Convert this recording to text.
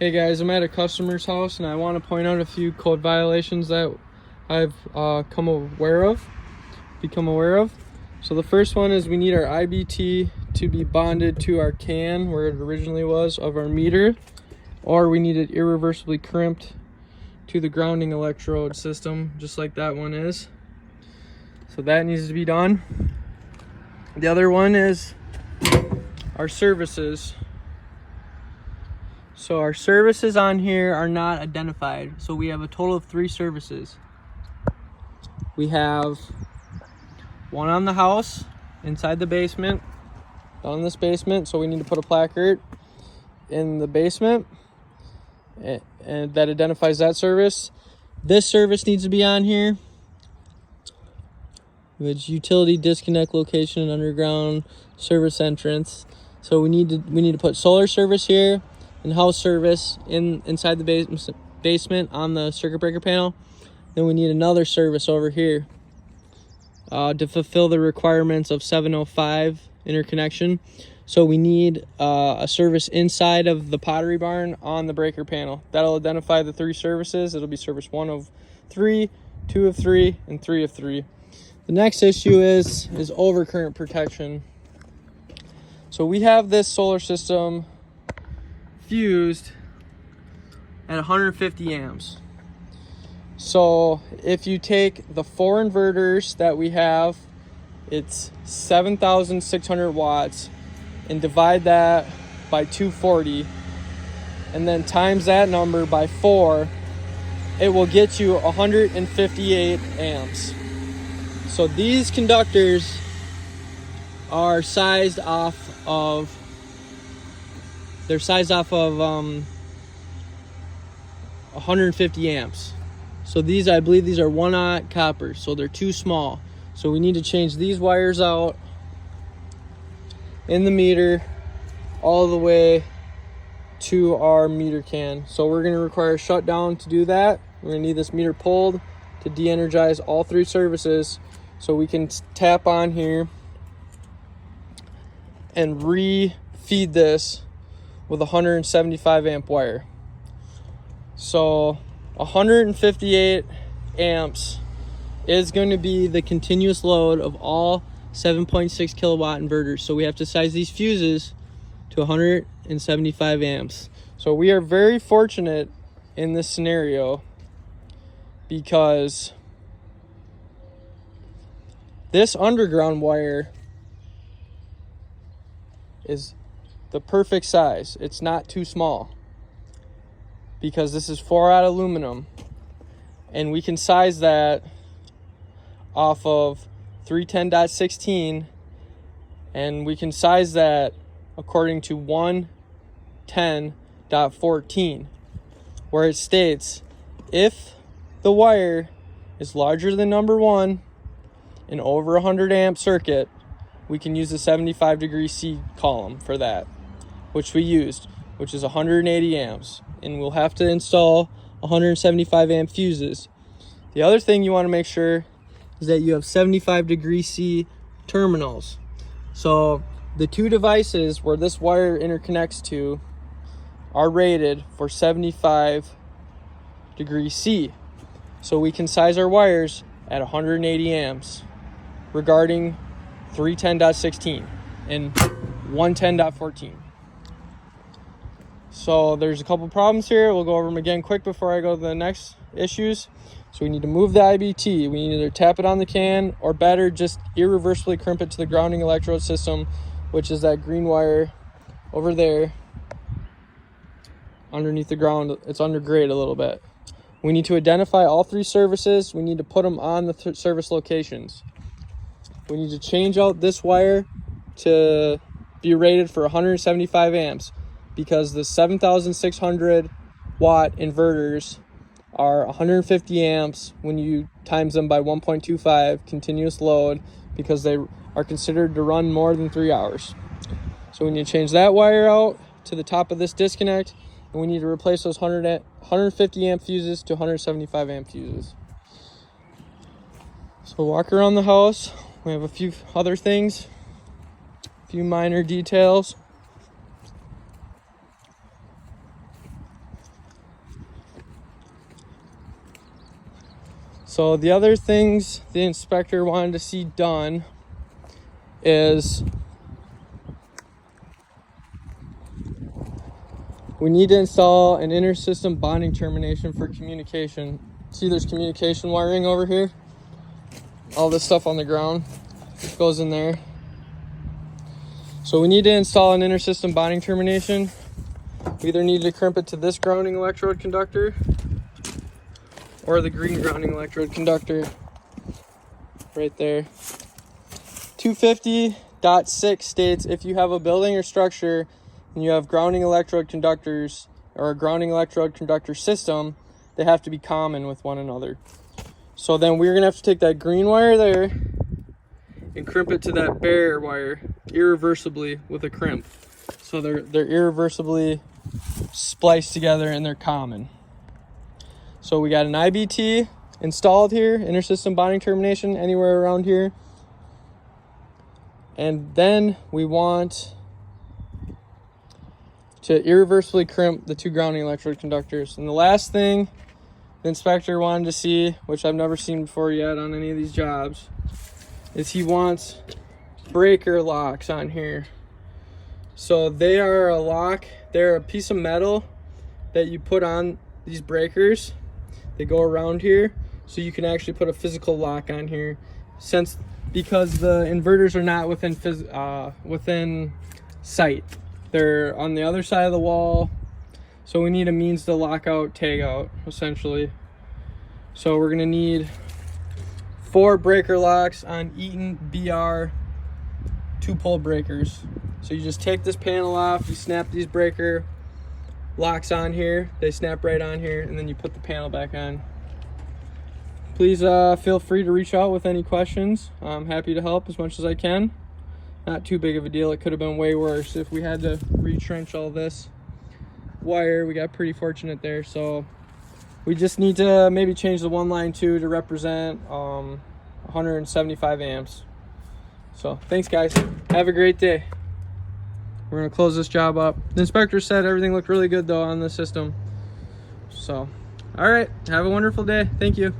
Hey guys, I'm at a customer's house and I want to point out a few code violations that I've become aware of. So the first one is we need our IBT to be bonded to our can where it originally was of our meter, or we need it irreversibly crimped to the grounding electrode system, just like that one is. So that needs to be done. The other one is our services. So our services on here are not identified. So we have a total of 3 services. We have one on the house, inside the basement, down in this basement. So we need to put a placard in the basement and that identifies that service. This service needs to be on here, which utility disconnect location and underground service entrance. So we need to put solar service here and house service inside the basement on the circuit breaker panel. Then we need another service over here to fulfill the requirements of 705 interconnection. So we need a service inside of the pottery barn on the breaker panel. That'll identify the 3 services. It'll be service 1 of 3, 2 of 3, and 3 of 3. The next issue is overcurrent protection. So we have this solar system fused at 150 amps. So if you take the 4 inverters that we have, it's 7,600 watts, and divide that by 240, and then times that number by 4, it will get you 158 amps. So these conductors are sized off of 150 amps. So these, I believe these are 1/0 copper, so they're too small. So we need to change these wires out in the meter all the way to our meter can. So we're going to require a shutdown to do that. We're going to need this meter pulled to de-energize all 3 services so we can tap on here and re-feed this with a 175 amp wire. So 158 amps is going to be the continuous load of all 7.6 kilowatt inverters. So we have to size these fuses to 175 amps. So we are very fortunate in this scenario because this underground wire is the perfect size. It's not too small because this is 4/0 aluminum, and we can size that off of 310.16, and we can size that according to 110.14, where it states if the wire is larger than number 1 and over 100 amp circuit, we can use the 75° C column for that, which we used, which is 180 amps, and we'll have to install 175 amp fuses. The other thing you want to make sure is that you have 75° C terminals. So the 2 devices where this wire interconnects to are rated for 75° C. So we can size our wires at 180 amps regarding 310.16 and 110.14. So there's a couple problems here. We'll go over them again quick before I go to the next issues. So we need to move the IBT. We need to either tap it on the can, or better, just irreversibly crimp it to the grounding electrode system, which is that green wire over there underneath the ground. It's undergrade a little bit. We need to identify all 3 services. We need to put them on the service locations. We need to change out this wire to be rated for 175 amps because the 7,600 watt inverters are 150 amps when you times them by 1.25 continuous load, because they are considered to run more than 3 hours. So we need to change that wire out to the top of this disconnect, and we need to replace those 150 amp fuses to 175 amp fuses. So walk around the house. We have a few other things, a few minor details. So the other things the inspector wanted to see done is we need to install an inter-system bonding termination for communication. See, there's communication wiring over here. All this stuff on the ground goes in there. So we need to install an inter-system bonding termination. We either need to crimp it to this grounding electrode conductor or the green grounding electrode conductor right there. 250.6 states if you have a building or structure and you have grounding electrode conductors or a grounding electrode conductor system, they have to be common with one another. So then we're gonna have to take that green wire there and crimp it to that bare wire irreversibly with a crimp. So they're irreversibly spliced together and they're common. So we got an IBT installed here, inter-system bonding termination, anywhere around here. And then we want to irreversibly crimp the two grounding electrode conductors. And the last thing the inspector wanted to see, which I've never seen before yet on any of these jobs, is he wants breaker locks on here. So they are a lock, they're a piece of metal that you put on these breakers. They go around here, so you can actually put a physical lock on here, because the inverters are not within sight. They're on the other side of the wall, so we need a means to lock out, tag out, essentially. So we're gonna need 4 breaker locks on Eaton BR 2-pole breakers. So you just take this panel off, you snap these breaker locks on here, they snap right on here, and then you put the panel back on. Please feel free to reach out with any questions. I'm happy to help as much as I can. Not too big of a deal. It could have been way worse if we had to retrench all this wire. We got pretty fortunate there. So we just need to maybe change the 1 line 2 to represent 175 amps. So thanks guys, have a great day. We're gonna close this job up. The inspector said everything looked really good though on the system. So all right, have a wonderful day. Thank you.